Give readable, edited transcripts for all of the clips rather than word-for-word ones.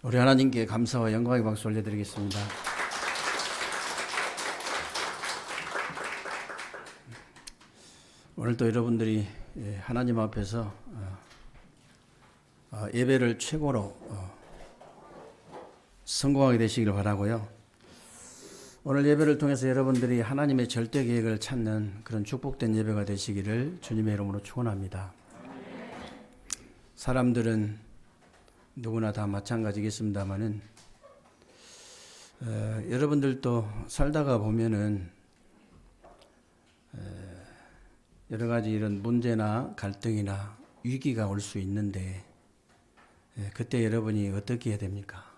우리 하나님께 감사와 영광의 박수 올려드리겠습니다. 오늘도 여러분들이 하나님 앞에서 예배를 최고로 성공하게 되시기를 바라고요. 오늘 예배를 통해서 여러분들이 하나님의 절대 계획을 찾는 그런 축복된 예배가 되시기를 주님의 이름으로 축원합니다. 사람들은 누구나 다 마찬가지겠습니다만은 여러분들도 살다가 보면은 여러 가지 이런 문제나 갈등이나 위기가 올 수 있는데 그때 여러분이 어떻게 해야 됩니까?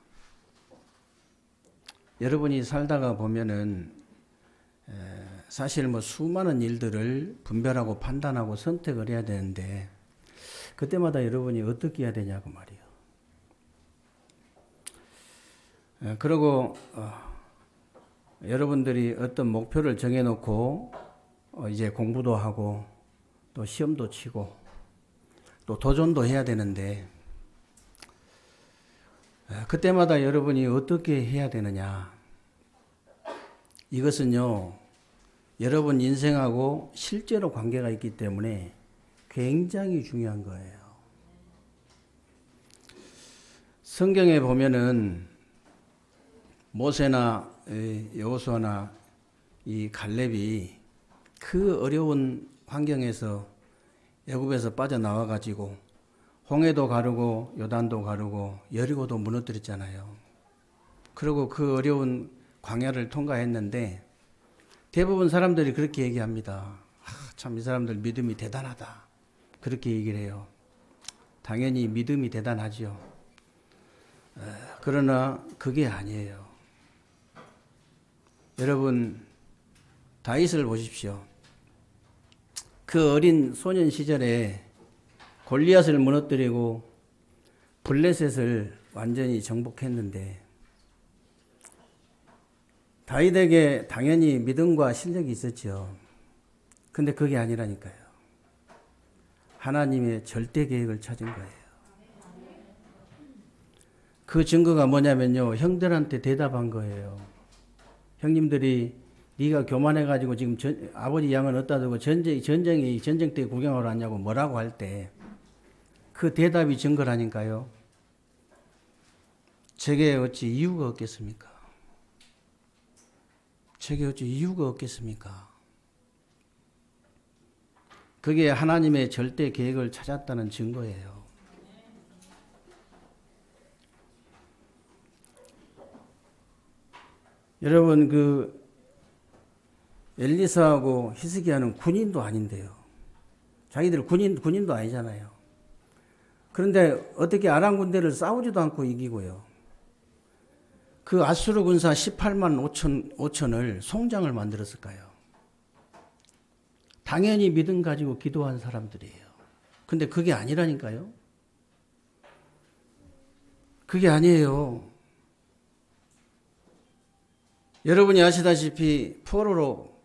여러분이 살다가 보면은 사실 뭐 수많은 일들을 분별하고 판단하고 선택을 해야 되는데 그때마다 여러분이 어떻게 해야 되냐고 말이에요. 그리고 여러분들이 어떤 목표를 정해놓고 이제 공부도 하고 또 시험도 치고 또 도전도 해야 되는데 그때마다 여러분이 어떻게 해야 되느냐. 이것은요, 여러분 인생하고 실제로 관계가 있기 때문에 굉장히 중요한 거예요. 성경에 보면은 모세나 여호수아나 이 갈렙이 그 어려운 환경에서 애굽에서 빠져나와 가지고 홍해도 가르고 요단도 가르고 여리고도 무너뜨렸잖아요. 그리고 그 어려운 광야를 통과했는데 대부분 사람들이 그렇게 얘기합니다. 참 이 사람들 믿음이 대단하다. 그렇게 얘기를 해요. 당연히 믿음이 대단하지요. 그러나 그게 아니에요. 여러분 다윗을 보십시오. 그 어린 소년 시절에 골리앗을 무너뜨리고 블레셋을 완전히 정복했는데 다윗에게 당연히 믿음과 실력이 있었죠. 근데 그게 아니라니까요. 하나님의 절대 계획을 찾은 거예요. 그 증거가 뭐냐면요. 형들한테 대답한 거예요. 형님들이 네가 교만해가지고 지금 아버지 양은 어디다 두고 전쟁 때 구경하러 왔냐고 뭐라고 할 때 그 대답이 증거라니까요. 제게 어찌 이유가 없겠습니까? 제게 어찌 이유가 없겠습니까? 그게 하나님의 절대 계획을 찾았다는 증거예요. 여러분 그 엘리사하고 히스기야는 군인도 아닌데요. 자기들 군인도 아니잖아요. 그런데 어떻게 아람 군대를 싸우지도 않고 이기고요. 그 아수르 군사 18만 5천을 송장을 만들었을까요? 당연히 믿음 가지고 기도한 사람들이에요. 근데 그게 아니라니까요. 그게 아니에요. 여러분이 아시다시피 포로로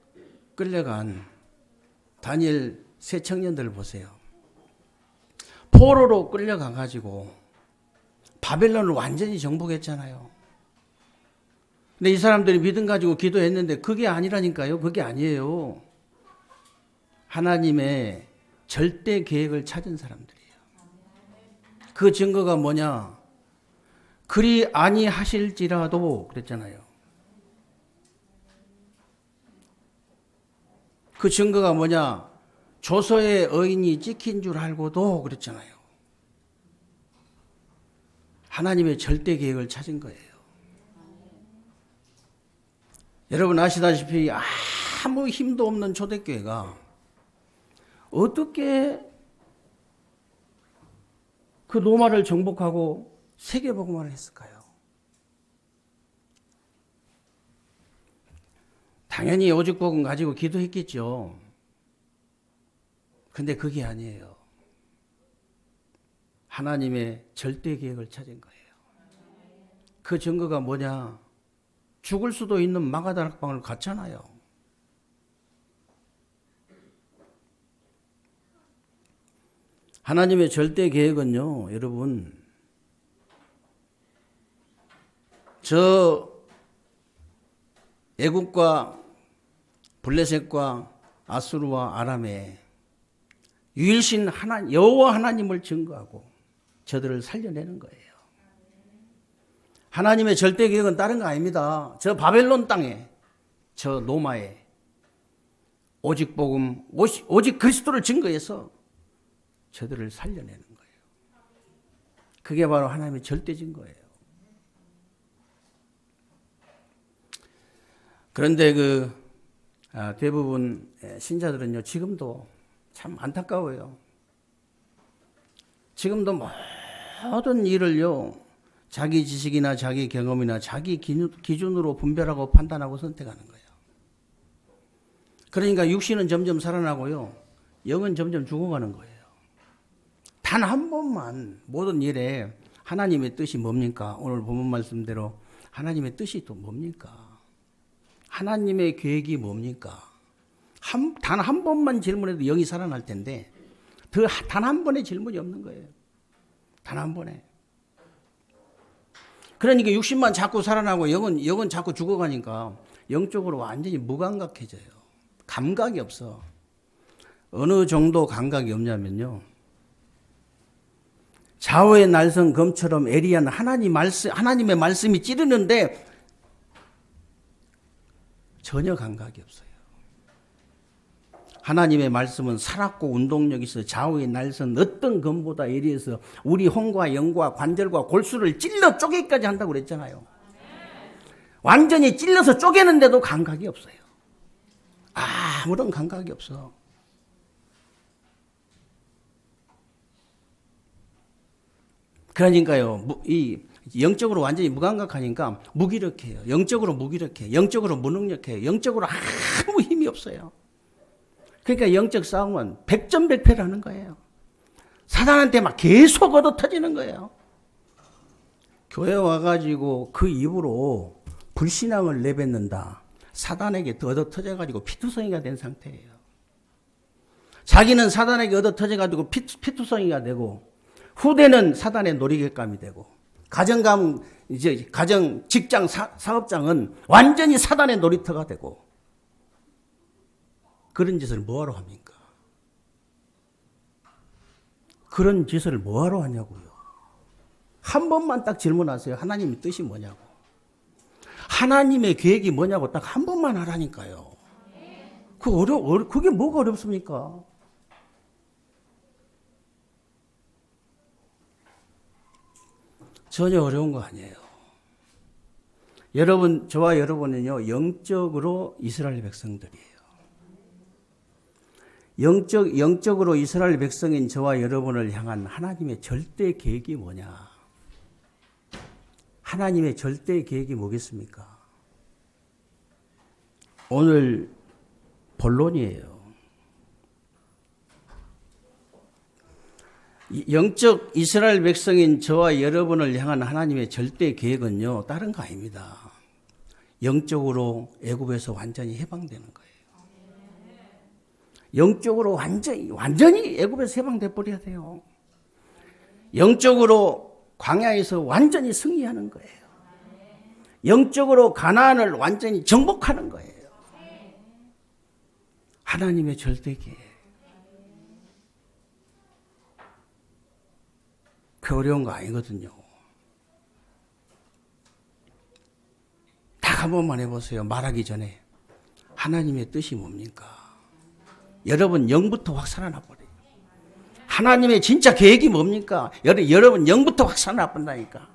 끌려간 다니엘 세 청년들을 보세요. 포로로 끌려가 가지고 바벨론을 완전히 정복했잖아요. 근데 이 사람들이 믿음 가지고 기도했는데 그게 아니라니까요. 그게 아니에요. 하나님의 절대 계획을 찾은 사람들이에요. 그 증거가 뭐냐? 그리 아니하실지라도 그랬잖아요. 그 증거가 뭐냐? 조서의 의인이 찍힌 줄 알고도 그랬잖아요. 하나님의 절대 계획을 찾은 거예요. 여러분 아시다시피 아무 힘도 없는 초대교회가 어떻게 그 로마를 정복하고 세계복음화를 했을까요? 당연히 오죽복음 가지고 기도했겠죠. 근데 그게 아니에요. 하나님의 절대 계획을 찾은 거예요. 그 증거가 뭐냐? 죽을 수도 있는 마가다락방을 갔잖아요. 하나님의 절대 계획은요, 여러분, 저 애국과 블레셋과 아수르와 아람에 유일신 하나님, 여호와 하나님을 증거하고 저들을 살려내는 거예요. 하나님의 절대 계획은 다른 거 아닙니다. 저 바벨론 땅에, 저 노마에 오직 복음, 오직 그리스도를 증거해서 저들을 살려내는 거예요. 그게 바로 하나님의 절대 증거예요. 그런데 대부분 신자들은요, 지금도 참 안타까워요. 지금도 모든 일을요, 자기 지식이나 자기 경험이나 자기 기준으로 분별하고 판단하고 선택하는 거예요. 그러니까 육신은 점점 살아나고요, 영은 점점 죽어가는 거예요. 단 한 번만 모든 일에 하나님의 뜻이 뭡니까? 오늘 본문 말씀대로 하나님의 뜻이 또 뭡니까? 하나님의 계획이 뭡니까? 단 한 번만 질문해도 영이 살아날 텐데 단 한 번의 질문이 없는 거예요. 단 한 번에. 그러니까 육신만 자꾸 살아나고 영은 자꾸 죽어가니까 영적으로 완전히 무감각해져요. 감각이 없어. 어느 정도 감각이 없냐면요, 좌우의 날선 검처럼 예리한 하나님의 말씀이 찌르는데 전혀 감각이 없어요. 하나님의 말씀은 살았고 운동력이 있어 좌우의 날선 어떤 검보다 예리해서 우리 혼과 영과 관절과 골수를 찔러 쪼개기까지 한다고 그랬잖아요. 완전히 찔러서 쪼개는데도 감각이 없어요. 아무런 감각이 없어. 그러니까요, 이 영적으로 완전히 무감각하니까 무기력해요. 영적으로 무기력해요. 영적으로 무능력해요. 영적으로 아무 힘이 없어요. 그러니까 영적 싸움은 백전백패라는 거예요. 사단한테 막 계속 얻어터지는 거예요. 교회 와가지고 그 입으로 불신앙을 내뱉는다. 사단에게 얻어터져가지고 피투성이가 된 상태예요. 자기는 사단에게 얻어터져가지고 피투성이가 되고, 후대는 사단의 놀이객감이 되고, 가정, 직장, 사업장은 완전히 사단의 놀이터가 되고, 그런 짓을 뭐하러 합니까? 그런 짓을 뭐하러 하냐고요. 한 번만 딱 질문하세요. 하나님의 뜻이 뭐냐고. 하나님의 계획이 뭐냐고 딱 한 번만 하라니까요. 그게 뭐가 어렵습니까? 전혀 어려운 거 아니에요. 여러분, 저와 여러분은요, 영적으로 이스라엘 백성들이에요. 영적으로 이스라엘 백성인 저와 여러분을 향한 하나님의 절대 계획이 뭐냐? 하나님의 절대 계획이 뭐겠습니까? 오늘 본론이에요. 영적 이스라엘 백성인 저와 여러분을 향한 하나님의 절대 계획은요, 다른 거 아닙니다. 영적으로 애굽에서 완전히 해방되는 거예요. 영적으로 완전히 애굽에서 해방돼 버려야 돼요. 영적으로 광야에서 완전히 승리하는 거예요. 영적으로 가나안을 완전히 정복하는 거예요. 하나님의 절대 계획. 그 어려운 거 아니거든요. 딱 한 번만 해보세요. 말하기 전에 하나님의 뜻이 뭡니까? 여러분 영부터 확 살아나 버려요. 하나님의 진짜 계획이 뭡니까? 여러분 영부터 확 살아나 버린다니까.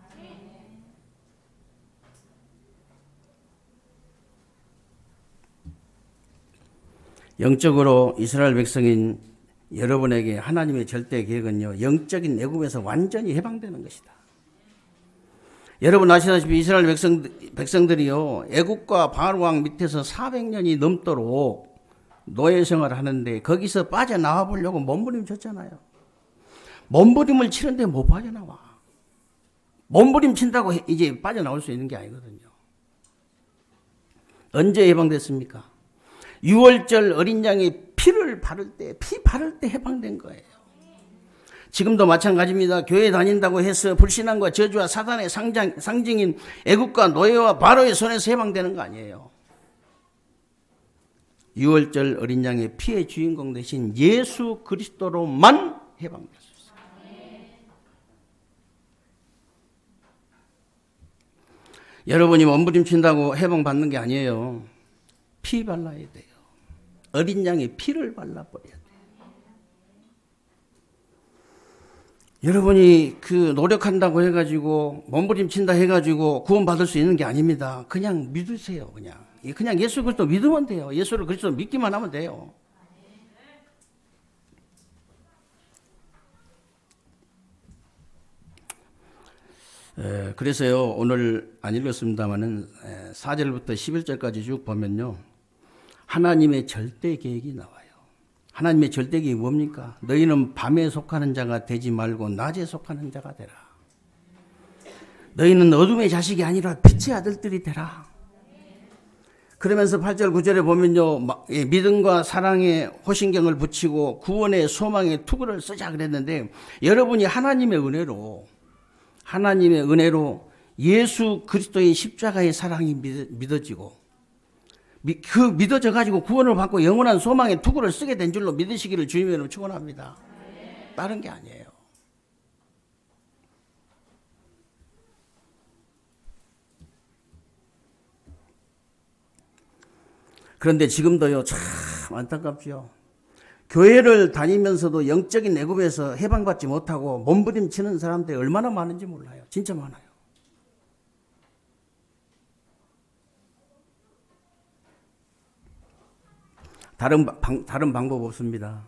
영적으로 이스라엘 백성인 여러분에게 하나님의 절대 계획은요, 영적인 애굽에서 완전히 해방되는 것이다. 여러분 아시다시피 이스라엘 백성들이요, 애굽과 바알왕 밑에서 400년이 넘도록 노예 생활을 하는데 거기서 빠져나와 보려고 몸부림 쳤잖아요. 몸부림을 치는데 못 빠져나와. 몸부림 친다고 이제 빠져나올 수 있는 게 아니거든요. 언제 해방됐습니까? 6월절 어린 양의 피 바를 때 해방된 거예요. 지금도 마찬가지입니다. 교회 다닌다고 해서 불신앙과 저주와 사단의 상징인 애국과 노예와 바로의 손에서 해방되는 거 아니에요. 6월절 어린 양의 피의 주인공 되신 예수 그리스도로만 해방될 수 있어요. 여러분이 몸부림친다고 해방받는 게 아니에요. 피 발라야 돼요. 어린 양의 피를 발라버려야 돼요. 여러분이 그 노력한다고 해가지고 몸부림친다 해가지고 구원받을 수 있는 게 아닙니다. 그냥 믿으세요. 그냥 예수 그리스도 믿으면 돼요. 예수를 그리스도 믿기만 하면 돼요. 그래서요, 오늘 안 읽었습니다만은 4절부터 11절까지 쭉 보면요, 하나님의 절대 계획이 나와요. 하나님의 절대 계획이 뭡니까? 너희는 밤에 속하는 자가 되지 말고 낮에 속하는 자가 되라. 너희는 어둠의 자식이 아니라 빛의 아들들이 되라. 그러면서 8절 9절에 보면요, 믿음과 사랑에 호신경을 붙이고 구원의 소망의 투구를 쓰자 그랬는데, 여러분이 하나님의 은혜로 예수 그리스도의 십자가의 사랑이 믿어지고 그 믿어져 가지고 구원을 받고 영원한 소망의 투구를 쓰게 된 줄로 믿으시기를 주님의 이름으로 축원합니다. 다른 게 아니에요. 그런데 지금도요, 참 안타깝죠. 교회를 다니면서도 영적인 애굽에서 해방받지 못하고 몸부림치는 사람들이 얼마나 많은지 몰라요. 진짜 많아요. 다른 방법 없습니다.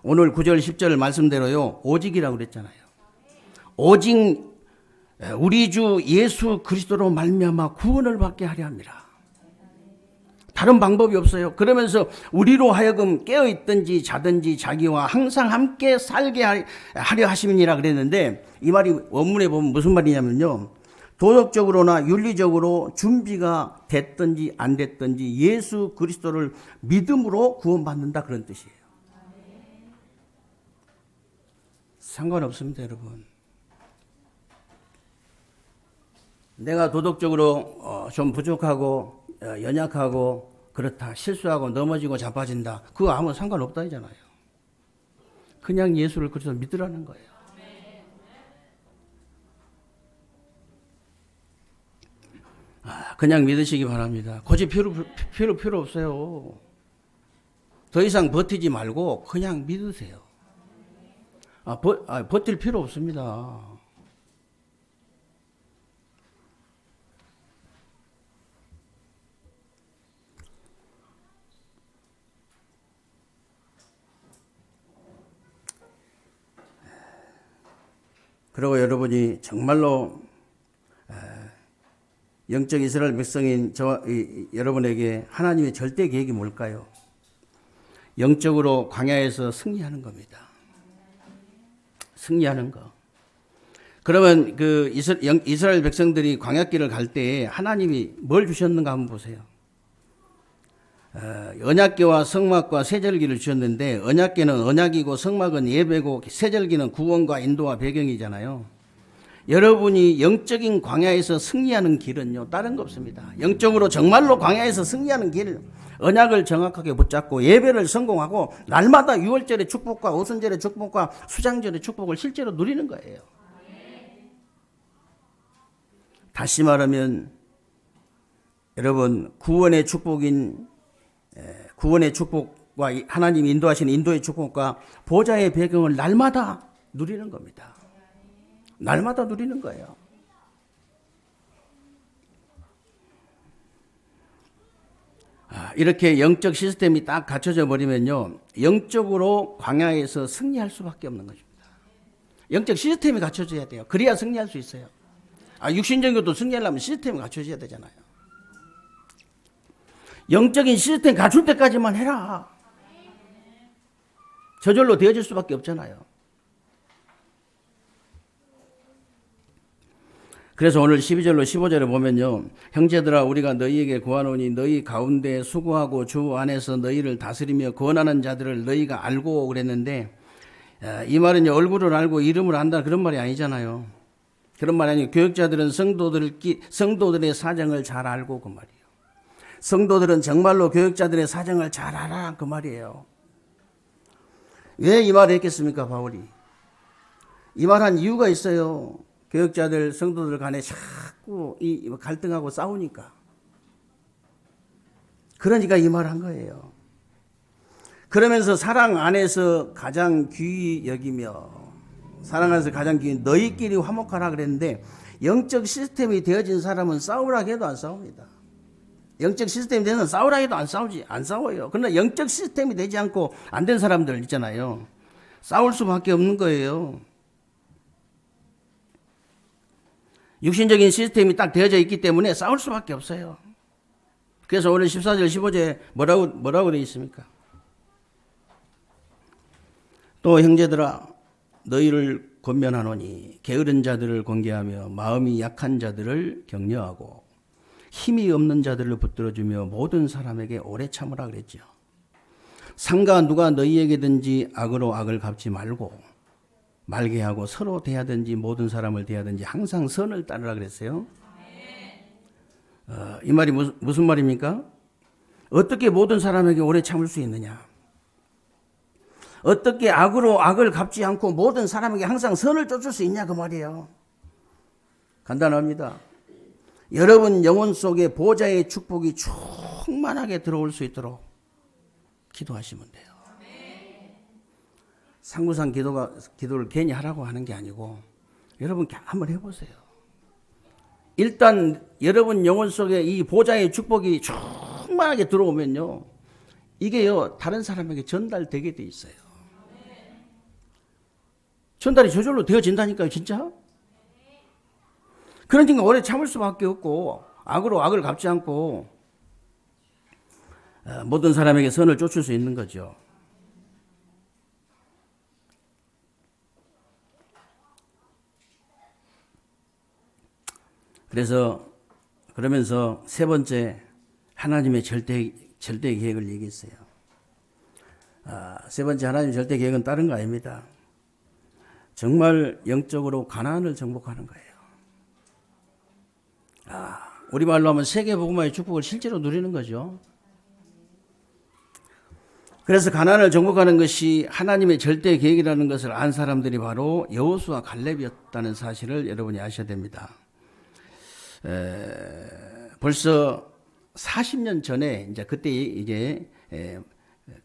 오늘 9절 10절 말씀대로요, 오직이라고 그랬잖아요. 오직 우리 주 예수 그리스도로 말미암아 구원을 받게 하려 합니다. 다른 방법이 없어요. 그러면서 우리로 하여금 깨어있든지 자든지 자기와 항상 함께 살게 하려 하심이니라 그랬는데, 이 말이 원문에 보면 무슨 말이냐면요, 도덕적으로나 윤리적으로 준비가 됐든지 안 됐든지 예수 그리스도를 믿음으로 구원받는다, 그런 뜻이에요. 상관없습니다, 여러분. 내가 도덕적으로 좀 부족하고 연약하고 그렇다, 실수하고 넘어지고 자빠진다, 그거 아무 상관없다 이잖아요. 그냥 예수를 그리스도 믿으라는 거예요. 그냥 믿으시기 바랍니다. 굳이 필요 없어요. 더 이상 버티지 말고 그냥 믿으세요. 버틸 필요 없습니다. 그리고 여러분이 정말로 영적 이스라엘 백성인 여러분에게 하나님의 절대 계획이 뭘까요? 영적으로 광야에서 승리하는 겁니다. 승리하는 거. 그러면 그 이스라엘 백성들이 광야길을 갈 때에 하나님이 뭘 주셨는가 한번 보세요. 언약궤와 성막과 세절기를 주셨는데, 언약궤는 언약이고 성막은 예배고 세절기는 구원과 인도와 배경이잖아요. 여러분이 영적인 광야에서 승리하는 길은요, 다른 거 없습니다. 영적으로 정말로 광야에서 승리하는 길, 언약을 정확하게 붙잡고 예배를 성공하고 날마다 6월절의 축복과 오순절의 축복과 수장절의 축복을 실제로 누리는 거예요. 다시 말하면 여러분, 구원의 축복과 하나님이 인도하시는 인도의 축복과 보좌의 배경을 날마다 누리는 겁니다. 날마다 누리는 거예요. 이렇게 영적 시스템이 딱 갖춰져 버리면요, 영적으로 광야에서 승리할 수밖에 없는 것입니다. 영적 시스템이 갖춰져야 돼요. 그래야 승리할 수 있어요. 육신적으로도 승리하려면 시스템이 갖춰져야 되잖아요. 영적인 시스템 갖출 때까지만 해라. 저절로 되어질 수밖에 없잖아요. 그래서 오늘 12절로 15절에 보면요, 형제들아 우리가 너희에게 구하노니 너희 가운데 수고하고 주 안에서 너희를 다스리며 권하는 자들을 너희가 알고 그랬는데, 이 말은 얼굴을 알고 이름을 안다 그런 말이 아니잖아요. 그런 말이 아니고 교역자들은 성도들의 사정을 잘 알고 그 말이에요. 성도들은 정말로 교역자들의 사정을 잘 알아 그 말이에요. 왜 이 말을 했겠습니까, 바울이? 이 말한 이유가 있어요. 교역자들, 성도들 간에 자꾸 이 갈등하고 싸우니까. 그러니까 이 말을 한 거예요. 그러면서 사랑 안에서 가장 귀히 여기며, 사랑 안에서 가장 귀히 너희끼리 화목하라 그랬는데, 영적 시스템이 되어진 사람은 싸우라 해도 안 싸웁니다. 영적 시스템이 되면 싸우라 해도 안 싸워요. 그러나 영적 시스템이 되지 않고 안 된 사람들 있잖아요. 싸울 수밖에 없는 거예요. 육신적인 시스템이 딱 되어져 있기 때문에 싸울 수밖에 없어요. 그래서 오늘 14절 15절에 뭐라고 되어 있습니까? 또 형제들아 너희를 권면하노니 게으른 자들을 권계하며 마음이 약한 자들을 격려하고 힘이 없는 자들을 붙들어주며 모든 사람에게 오래 참으라 그랬죠. 상가 누가 너희에게든지 악으로 악을 갚지 말게 하고 서로 대하든지 모든 사람을 대하든지 항상 선을 따르라 그랬어요. 이 말이 무슨 말입니까? 어떻게 모든 사람에게 오래 참을 수 있느냐? 어떻게 악으로 악을 갚지 않고 모든 사람에게 항상 선을 쫓을 수 있냐 그 말이에요. 간단합니다. 여러분 영혼 속에 보좌의 축복이 충만하게 들어올 수 있도록 기도하시면 돼요. 상부상 기도를 괜히 하라고 하는 게 아니고 여러분 한번 해보세요. 일단 여러분 영혼 속에 이 보좌의 축복이 충만하게 들어오면요. 이게요 다른 사람에게 전달되게 돼 있어요. 전달이 저절로 되어진다니까요, 진짜. 그러니까 오래 참을 수밖에 없고 악으로 악을 갚지 않고 모든 사람에게 선을 쫓을 수 있는 거죠. 그러면서 세 번째 하나님의 절대 계획을 얘기했어요. 세 번째 하나님의 절대 계획은 다른 거 아닙니다. 정말 영적으로 가나안을 정복하는 거예요. 우리말로 하면 세계복음화의 축복을 실제로 누리는 거죠. 그래서 가나안을 정복하는 것이 하나님의 절대 계획이라는 것을 안 사람들이 바로 여호수아 갈렙이었다는 사실을 여러분이 아셔야 됩니다. 벌써 40년 전에 그때 이제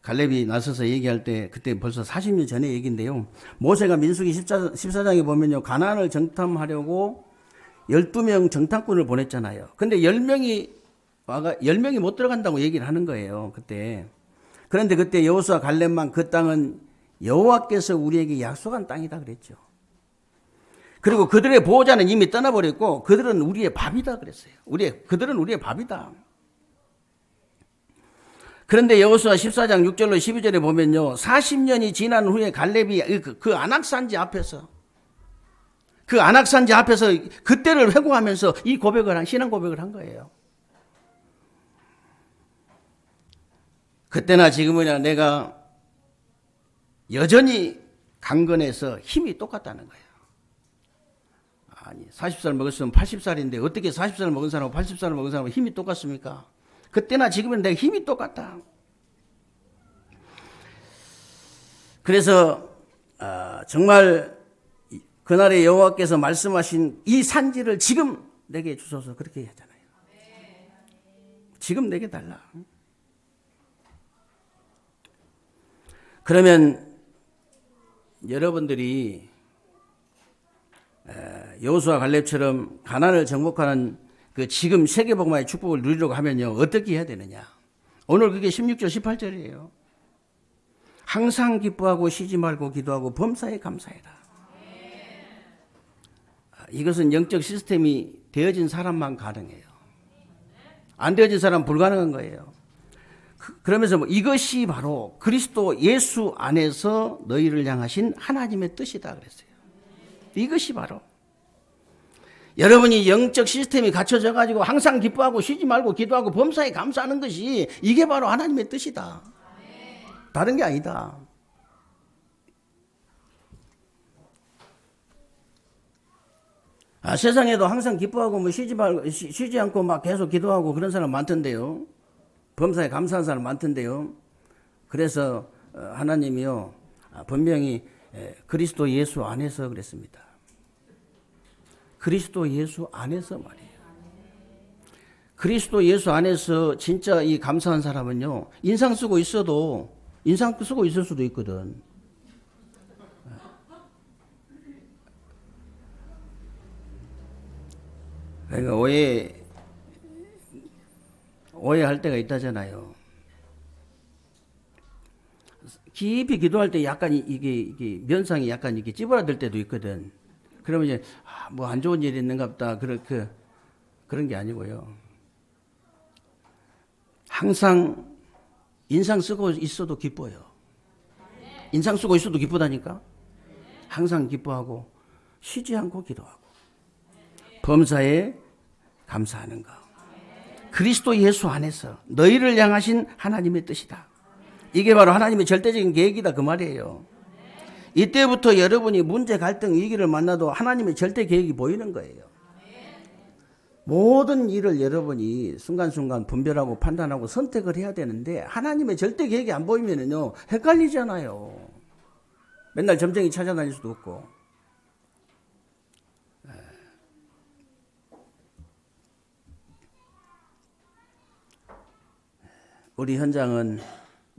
갈렙이 나서서 얘기할 때 그때 벌써 40년 전의 얘기인데요. 모세가 민수기 14장에 보면요. 가나안을 정탐하려고 12명 정탐꾼을 보냈잖아요. 근데 10명이 못 들어간다고 얘기를 하는 거예요. 그때. 그런데 그때 여호수아 갈렙만 그 땅은 여호와께서 우리에게 약속한 땅이다 그랬죠. 그리고 그들의 보호자는 이미 떠나버렸고 그들은 우리의 밥이다 그랬어요. 그들은 우리의 밥이다. 그런데 여호수아 14장 6절로 12절에 보면요. 40년이 지난 후에 갈렙이 그 안악산지 앞에서 그때를 회고하면서 이 신앙 고백을 한 거예요. 그때나 지금이나 내가 여전히 강건해서 힘이 똑같다는 거예요. 아니 40살 먹었으면 80살인데 어떻게 40살 먹은 사람하고 80살 먹은 사람하고 힘이 똑같습니까? 그때나 지금은 내가 힘이 똑같다. 그래서 정말 그날에 여호와께서 말씀하신 이 산지를 지금 내게 주소서 그렇게 하잖아요. 지금 내게 달라. 그러면 여러분들이 여호수아 갈렙처럼 가나안을 정복하는 그 지금 세계복음화의 축복을 누리려고 하면요. 어떻게 해야 되느냐. 오늘 그게 16절 18절이에요. 항상 기뻐하고 쉬지 말고 기도하고 범사에 감사해라. 이것은 영적 시스템이 되어진 사람만 가능해요. 안 되어진 사람은 불가능한 거예요. 그러면서 이것이 바로 그리스도 예수 안에서 너희를 향하신 하나님의 뜻이다 그랬어요. 이것이 바로 여러분이 영적 시스템이 갖춰져 가지고 항상 기뻐하고 쉬지 말고 기도하고 범사에 감사하는 것이 이게 바로 하나님의 뜻이다. 다른 게 아니다. 세상에도 항상 기뻐하고 뭐 쉬지 않고 막 계속 기도하고 그런 사람 많던데요. 범사에 감사한 사람 많던데요. 그래서 하나님이요 분명히 그리스도 예수 안에서 그랬습니다. 그리스도 예수 안에서 말이에요. 그리스도 예수 안에서 진짜 이 감사한 사람은요 인상 쓰고 있을 수도 있거든. 그러니까 오해할 때가 있다잖아요. 깊이 기도할 때 약간 이게 면상이 약간 이렇게 찌부라들 때도 있거든. 그러면 이제 뭐 안 좋은 일이 있는가 보다 그런 게 아니고요. 항상 인상 쓰고 있어도 기뻐요. 인상 쓰고 있어도 기쁘다니까. 항상 기뻐하고 쉬지 않고 기도하고 범사에 감사하는 것. 그리스도 예수 안에서 너희를 향하신 하나님의 뜻이다. 이게 바로 하나님의 절대적인 계획이다 그 말이에요. 이때부터 여러분이 문제, 갈등, 위기를 만나도 하나님의 절대 계획이 보이는 거예요. 모든 일을 여러분이 순간순간 분별하고 판단하고 선택을 해야 되는데 하나님의 절대 계획이 안 보이면은요 헷갈리잖아요. 맨날 점쟁이 찾아다닐 수도 없고. 우리 현장은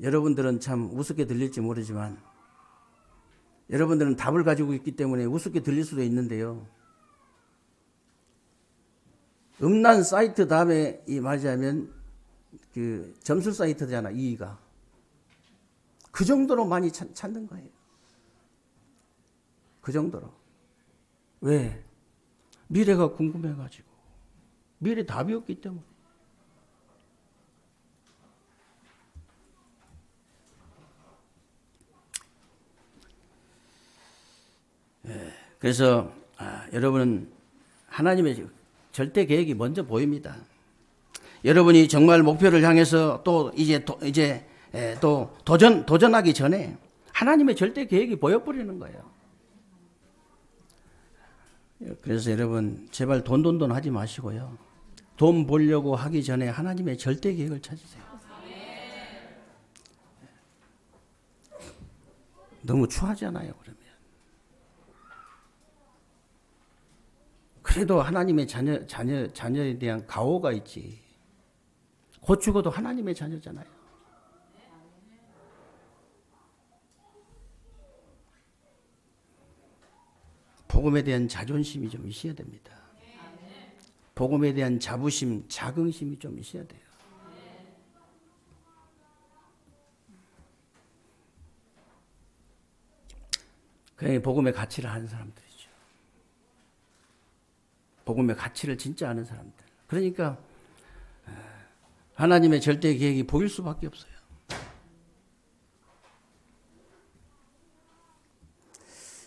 여러분들은 참 우습게 들릴지 모르지만 여러분들은 답을 가지고 있기 때문에 우습게 들릴 수도 있는데요. 음란 사이트 다음에 이 말하자면 그 점수 사이트잖아, 2위가. 그 정도로 많이 찾는 거예요. 그 정도로. 왜? 미래가 궁금해가지고. 미래 답이 없기 때문에. 그래서 여러분은 하나님의 절대 계획이 먼저 보입니다. 여러분이 정말 목표를 향해서 또 도전하기 전에 하나님의 절대 계획이 보여버리는 거예요. 그래서 여러분 제발 돈 하지 마시고요. 돈 벌려고 하기 전에 하나님의 절대 계획을 찾으세요. 너무 추하잖아요, 그러면. 그래도 하나님의 자녀에 대한 가오가 있지. 곧 죽어도 하나님의 자녀잖아요. 복음에 대한 자존심이 좀 있어야 됩니다. 복음에 대한 자부심, 자긍심이 좀 있어야 돼요. 그게 복음의 가치를 아는 사람들이죠. 복음의 가치를 진짜 아는 사람들. 그러니까 하나님의 절대 계획이 보일 수밖에 없어요.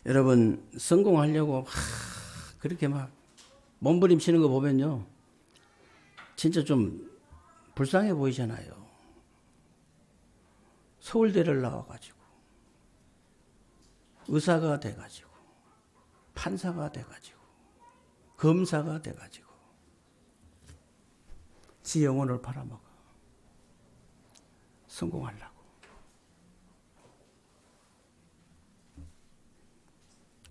여러분 성공하려고 그렇게 막 몸부림치는 거 보면요. 진짜 좀 불쌍해 보이잖아요. 서울대를 나와가지고 의사가 돼가지고 판사가 돼가지고 검사가 돼가지고 지 영혼을 팔아먹어. 성공하려고.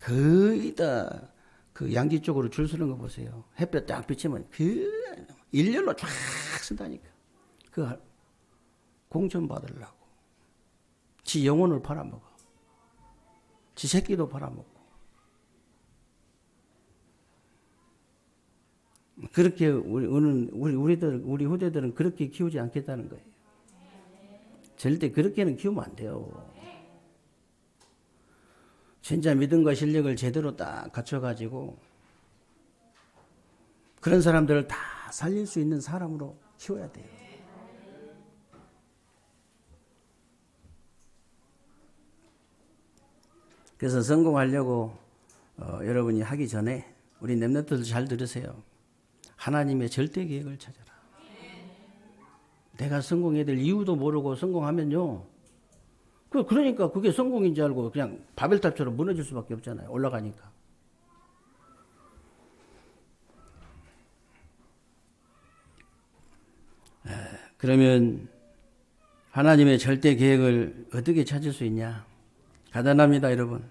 거의 다 그 양지 쪽으로 줄 서는 거 보세요. 햇볕 딱 비치면 그 일렬로 쫙 쓴다니까. 그 공천 받으려고. 지 영혼을 팔아먹어. 지 새끼도 팔아먹고. 그렇게 우리 후대들은 그렇게 키우지 않겠다는 거예요. 절대 그렇게는 키우면 안 돼요. 진짜 믿음과 실력을 제대로 딱 갖춰가지고 그런 사람들을 다 살릴 수 있는 사람으로 키워야 돼요. 그래서 성공하려고 여러분이 하기 전에 우리 렘넌트들 잘 들으세요. 하나님의 절대 계획을 찾아라. 내가 성공해야 될 이유도 모르고 성공하면요. 그러니까 그게 성공인 줄 알고 그냥 바벨탑처럼 무너질 수밖에 없잖아요. 올라가니까. 그러면 하나님의 절대 계획을 어떻게 찾을 수 있냐? 간단합니다, 여러분.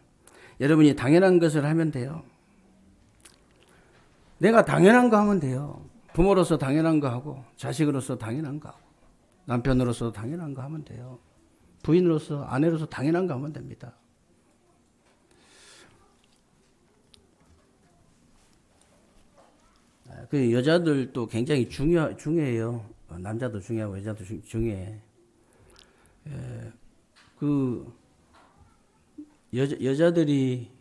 여러분이 당연한 것을 하면 돼요. 내가 당연한 거 하면 돼요. 부모로서 당연한 거 하고, 자식으로서 당연한 거 하고, 남편으로서 당연한 거 하면 돼요. 부인으로서, 아내로서 당연한 거 하면 됩니다. 그 여자들도 굉장히 중요해요. 남자도 중요하고 여자도 중요해. 그 여자들이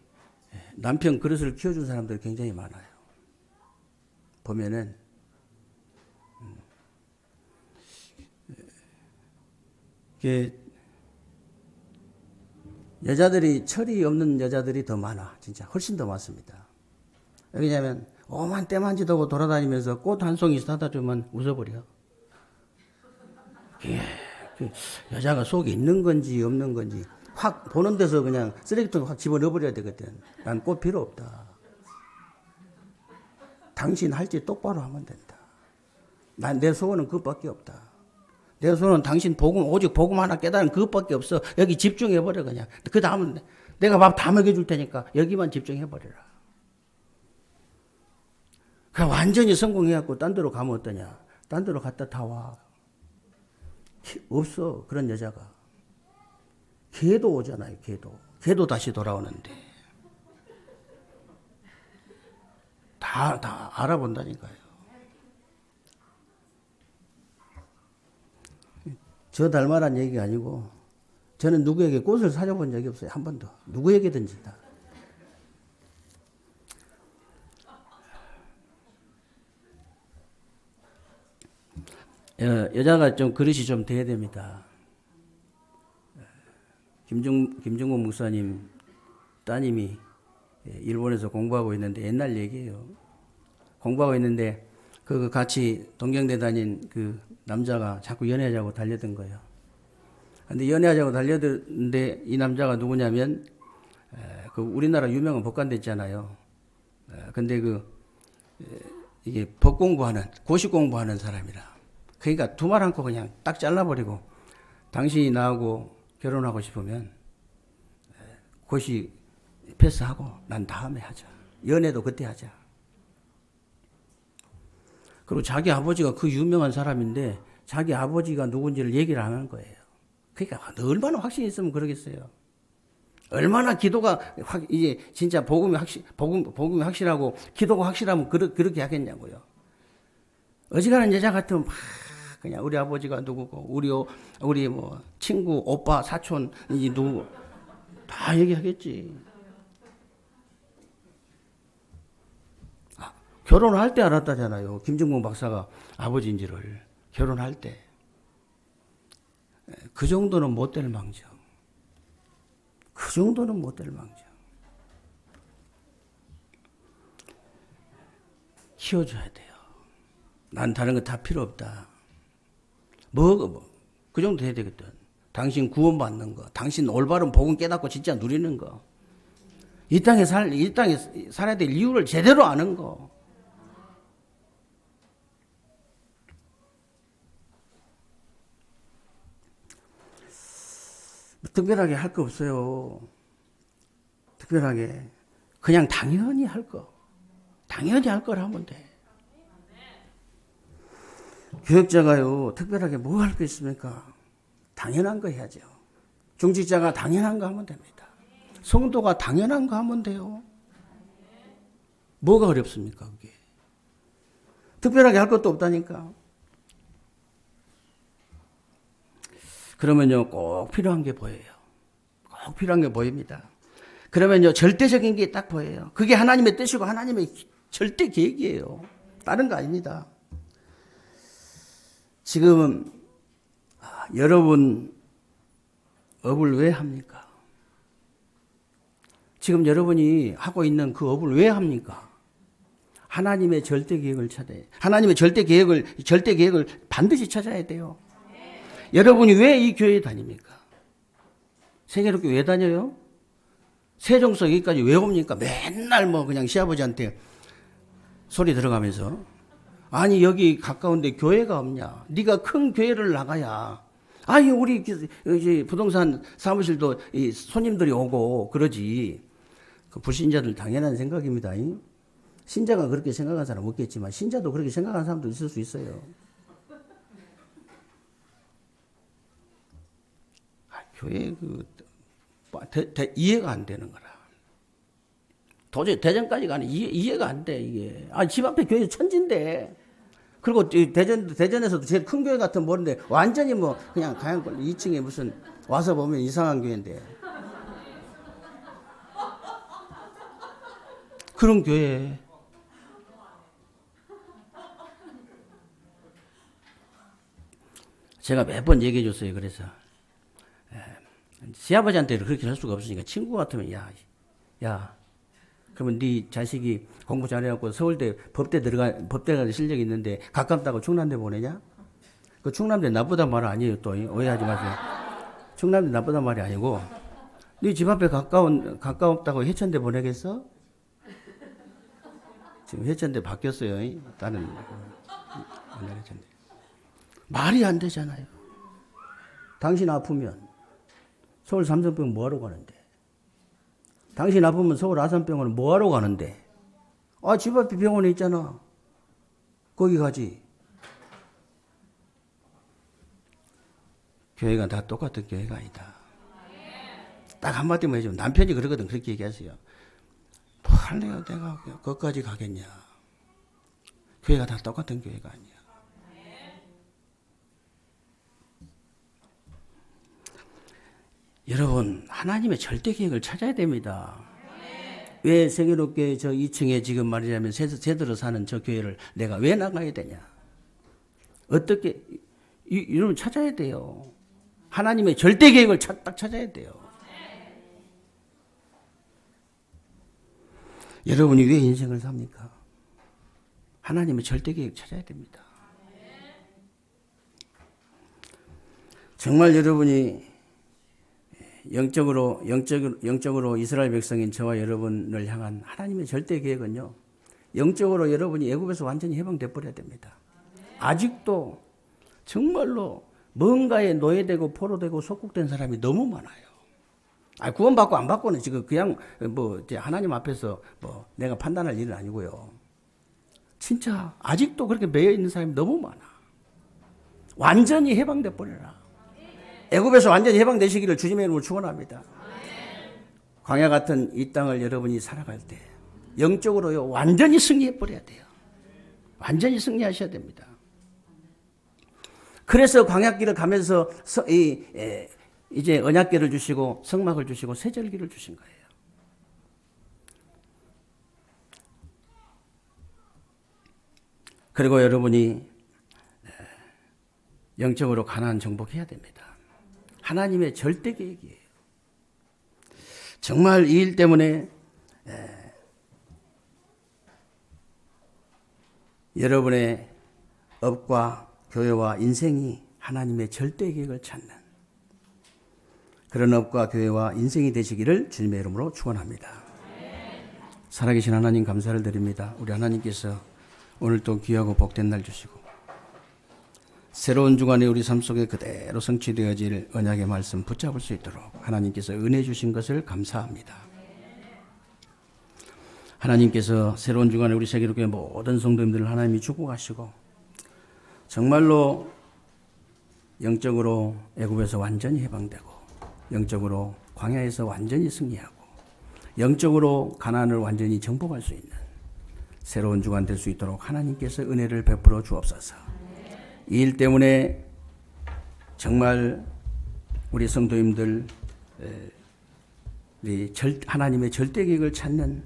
남편 그릇을 키워준 사람들이 굉장히 많아요. 보면은 여자들이 철이 없는 여자들이 더 많아. 진짜 훨씬 더 많습니다. 왜냐하면 오만 때만지도 돌아다니면서 꽃 한 송이 사다 주면 웃어버려. 그 여자가 속에 있는 건지 없는 건지 확 보는 데서 그냥 쓰레기통에 확 집어넣어버려야 되거든. 난 꽃 필요 없다. 당신 할 일 똑바로 하면 된다. 난 내 소원은 그것밖에 없다. 내 소원은 당신 오직 복음 하나 깨달은 그것밖에 없어. 여기 집중해버려 그냥. 그 다음은 내가 밥 다 먹여줄 테니까 여기만 집중해버려라. 그럼 완전히 성공해갖고 딴 데로 가면 어떠냐. 딴 데로 갔다 다 와. 없어 그런 여자가. 걔도 오잖아요. 걔도 다시 돌아오는데 다 알아본다니까요. 저 닮아란 얘기가 아니고 저는 누구에게 꽃을 사줘본 적이 없어요. 한 번도. 누구에게든지 다. 여자가 좀 그릇이 좀 돼야 됩니다. 김중국 목사님 따님이 일본에서 공부하고 있는데 옛날 얘기예요. 공부하고 있는데 그 같이 동경대 다닌 그 남자가 자꾸 연애하자고 달려든 거예요. 근데 연애하자고 달려드는데 이 남자가 누구냐면 그 우리나라 유명한 법관대 있잖아요. 근데 이게 법 공부하는 고시 공부하는 사람이라. 그러니까 두 말 않고 그냥 딱 잘라버리고 당신이 나하고 결혼하고 싶으면 고시 패스하고 난 다음에 하자. 연애도 그때 하자. 그리고 자기 아버지가 그 유명한 사람인데 자기 아버지가 누군지를 얘기를 안 하는 거예요. 그러니까 얼마나 확신이 있으면 그러겠어요. 얼마나 기도가 이제 진짜 복음이 확실하고 기도가 확실하면 그렇게 하겠냐고요. 어지간한 여자 같으면 막 그냥 우리 아버지가 누구고 우리 뭐 친구 오빠 사촌 이 누구 다 얘기하겠지. 결혼할 때 알았다잖아요. 김정국 박사가 아버지인지를 결혼할 때. 그 정도는 못 될 망정. 그 정도는 못 될 망정. 키워줘야 돼요. 난 다른 거 다 필요 없다. 그 정도 돼야 되거든. 당신 구원받는 거, 당신 올바른 복음 깨닫고 진짜 누리는 거, 이 땅에 살아야 될 이유를 제대로 아는 거. 특별하게 할 거 없어요. 특별하게. 그냥 당연히 할 거. 당연히 할 걸 하면 돼. 교역자가요, 특별하게 뭐 할 거 있습니까? 당연한 거 해야죠. 중직자가 당연한 거 하면 됩니다. 성도가 당연한 거 하면 돼요. 뭐가 어렵습니까, 그게? 특별하게 할 것도 없다니까. 그러면요, 꼭 필요한 게 보여요. 꼭 필요한 게 보입니다. 그러면요, 절대적인 게 딱 보여요. 그게 하나님의 뜻이고 하나님의 절대 계획이에요. 다른 거 아닙니다. 지금 여러분 업을 왜 합니까? 지금 여러분이 하고 있는 그 업을 왜 합니까? 하나님의 절대 계획을 찾아야 돼요. 하나님의 절대 계획을 반드시 찾아야 돼요. 여러분이 왜 이 교회에 다닙니까? 세계롭게 왜 다녀요? 세종서 여기까지 왜 옵니까? 맨날 그냥 시아버지한테 소리 들어가면서 아니 여기 가까운데 교회가 없냐? 네가 큰 교회를 나가야. 아니 우리 이제 부동산 사무실도 이 손님들이 오고 그러지. 그 불신자들 당연한 생각입니다. 신자가 그렇게 생각하는 사람 없겠지만 신자도 그렇게 생각하는 사람도 있을 수 있어요. 교회 이해가 안 되는 거라. 도저히 대전까지 가는 이해가 안 돼, 이게. 집 앞에 교회 천진데. 그리고 대전에서도 제일 큰 교회 같은 모르는데 완전히 뭐 그냥 가양 2층에 무슨 와서 보면 이상한 교회인데. 그런 교회. 제가 매번 얘기해 줬어요. 그래서. 시아버지한테 그렇게 할 수가 없으니까 친구 같으면 야 그러면 네 자식이 공부 잘해갖고 서울대 법대 가는 실력이 있는데 가깝다고 충남대 보내냐? 그 충남대 나쁘단 말 아니에요. 또 오해하지 마세요. 충남대 나쁘단 말이 아니고 네 집 앞에 가까웠다고 해천대 보내겠어? 지금 해천대 바뀌었어요. 다른 해천대. 말이 안 되잖아요. 당신 아프면 서울 삼성병원 뭐하러 가는데? 당신 아프면 서울 아산병원은 뭐하러 가는데? 집 앞에 병원에 있잖아. 거기 가지. 교회가 다 똑같은 교회가 아니다. 딱 한마디만 해주면 남편이 그러거든. 그렇게 얘기하세요. 뭐 할래요? 내가 거기까지 가겠냐. 교회가 다 똑같은 교회가 아니야. 여러분, 하나님의 절대 계획을 찾아야 됩니다. 왜 세계롭게 저 2층에 지금 말하자면 제대로 사는 저 교회를 내가 왜 나가야 되냐? 어떻게, 여러분 찾아야 돼요. 하나님의 절대 계획을 딱 찾아야 돼요. 여러분이 왜 인생을 삽니까? 하나님의 절대 계획 찾아야 됩니다. 정말 여러분이 영적으로 이스라엘 백성인 저와 여러분을 향한 하나님의 절대 계획은요, 영적으로 여러분이 애굽에서 완전히 해방돼 버려야 됩니다. 아직도 정말로 뭔가에 노예되고 포로되고 속국된 사람이 너무 많아요. 구원받고 안 받고는 지금 그냥 이제 하나님 앞에서 내가 판단할 일은 아니고요. 진짜 아직도 그렇게 매여 있는 사람이 너무 많아. 완전히 해방돼 버려라. 애굽에서 완전히 해방되시기를 주님의 이름으로 축원합니다. 광야 같은 이 땅을 여러분이 살아갈 때 영적으로요 완전히 승리해 버려야 돼요. 완전히 승리하셔야 됩니다. 그래서 광야길을 가면서 이제 언약궤를 주시고 성막을 주시고 세절기를 주신 거예요. 그리고 여러분이 영적으로 가나안 정복해야 됩니다. 하나님의 절대 계획이에요. 정말 이 일 때문에 여러분의 업과 교회와 인생이 하나님의 절대 계획을 찾는 그런 업과 교회와 인생이 되시기를 주님의 이름으로 축원합니다. 살아계신 하나님 감사를 드립니다. 우리 하나님께서 오늘 또 귀하고 복된 날 주시고 새로운 주간에 우리 삶 속에 그대로 성취되어질 언약의 말씀 붙잡을 수 있도록 하나님께서 은혜 주신 것을 감사합니다. 하나님께서 새로운 주간에 우리 세계로교회 모든 성도님들을 하나님이 축복하시고 정말로 영적으로 애굽에서 완전히 해방되고 영적으로 광야에서 완전히 승리하고 영적으로 가나안을 완전히 정복할 수 있는 새로운 주간 될 수 있도록 하나님께서 은혜를 베풀어 주옵소서. 이 일 때문에 정말 우리 성도님들 하나님의 절대 계획을 찾는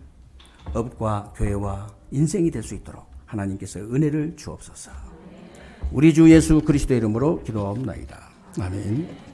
업과 교회와 인생이 될 수 있도록 하나님께서 은혜를 주옵소서. 우리 주 예수 그리스도의 이름으로 기도하옵나이다. 아멘.